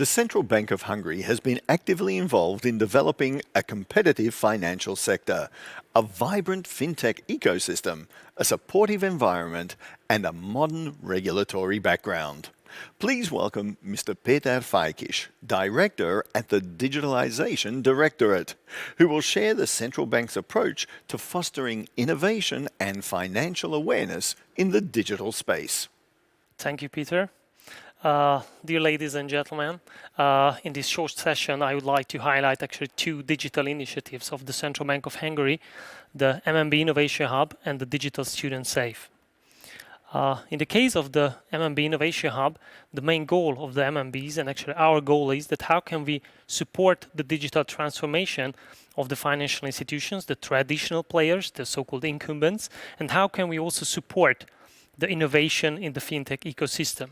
The Central Bank of Hungary has been actively involved in developing a competitive financial sector, a vibrant FinTech ecosystem, a supportive environment, and a modern regulatory background. Please welcome Mr. Peter Faykiss, Director at the Digitalisation Directorate, who will share the Central Bank's approach to fostering innovation and financial awareness in the digital space. Thank you, Peter. Dear ladies and gentlemen, in this short session, I would like to highlight actually two digital initiatives of the Central Bank of Hungary, the MNB Innovation Hub and the Digital Student Safe. In the case of the MNB Innovation Hub, the main goal of the MNBs, and actually our goal, is that how can we support the digital transformation of the financial institutions, the traditional players, the so-called incumbents, and how can we also support the innovation in the FinTech ecosystem.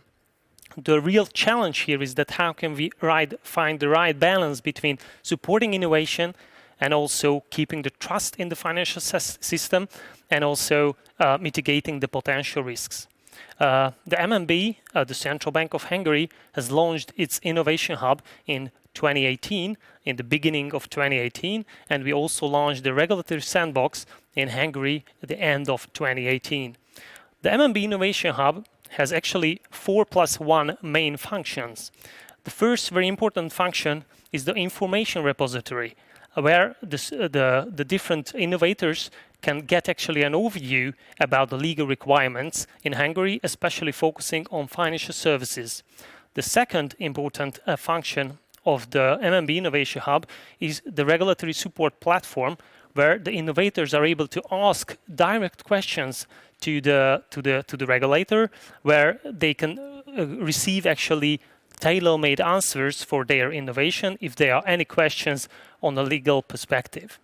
The real challenge here is that how can we find the right balance between supporting innovation and also keeping the trust in the financial system and also mitigating the potential risks. The MNB, the Central Bank of Hungary, has launched its Innovation Hub in 2018, in the beginning of 2018, and we also launched the Regulatory Sandbox in Hungary at the end of 2018. The MNB Innovation Hub has actually 4+1 main functions. The first very important function is the information repository, where the different innovators can get actually an overview about the legal requirements in Hungary, especially focusing on financial services. The second important function of the MNB Innovation Hub is the regulatory support platform, where the innovators are able to ask direct questions to the regulator, where they can receive actually tailor-made answers for their innovation if there are any questions on a legal perspective.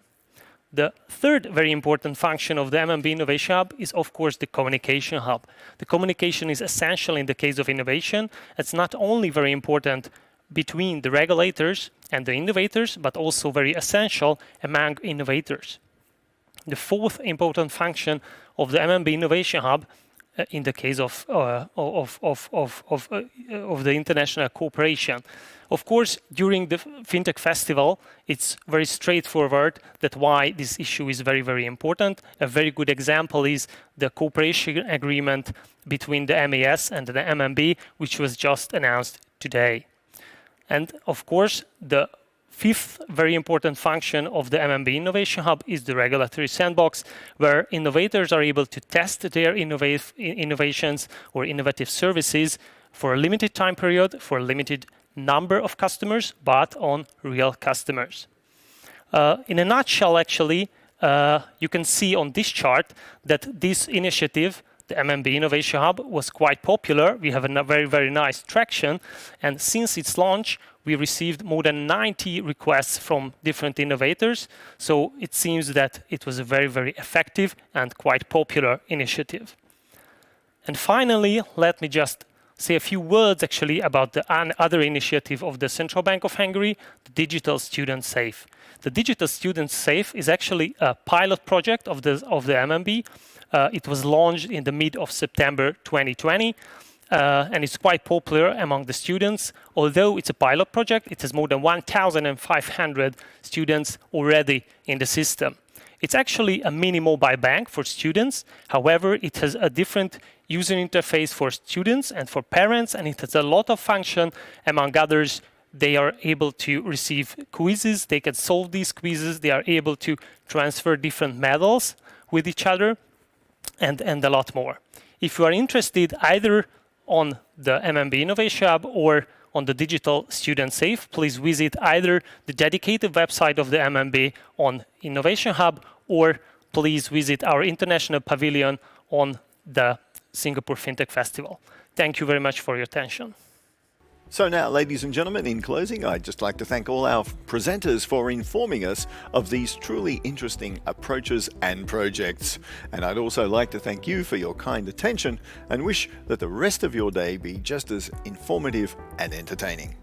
The third very important function of the MNB Innovation Hub is, of course, the communication hub. The communication is essential in the case of innovation. It's not only very important between the regulators and the innovators, but also very essential among innovators. The fourth important function of the MNB Innovation Hub, in the case of the international cooperation. Of course, during the FinTech Festival, it's very straightforward that why this issue is very, very important. A very good example is the cooperation agreement between the MAS and the MNB, which was just announced today. And of course, the fifth very important function of the MNB Innovation Hub is the regulatory sandbox, where innovators are able to test their innovations or innovative services for a limited time period, for a limited number of customers, but on real customers. In a nutshell, actually, you can see on this chart that this initiative, the MNB Innovation Hub, was quite popular. We have a very, very nice traction. And since its launch, we received more than 90 requests from different innovators. So it seems that it was a very, very effective and quite popular initiative. And finally, let me just say a few words actually about the other initiative of the Central Bank of Hungary, the Digital Student Safe. The Digital Student Safe is actually a pilot project of the MNB. It was launched in the mid of September 2020, and it's quite popular among the students. Although it's a pilot project, it has more than 1,500 students already in the system. It's actually a mini mobile bank for students. However, it has a different user interface for students and for parents, and it has a lot of function. Among others, they are able to receive quizzes, they can solve these quizzes, they are able to transfer different medals with each other, and a lot more. If you are interested either on the MNB Innovation Hub or on the Digital Student Safe, please visit either the dedicated website of the MNB on Innovation Hub, or please visit our international pavilion on the Singapore FinTech Festival. Thank you very much for your attention. So now, ladies and gentlemen, in closing, I'd just like to thank all our presenters for informing us of these truly interesting approaches and projects. And I'd also like to thank you for your kind attention and wish that the rest of your day be just as informative and entertaining.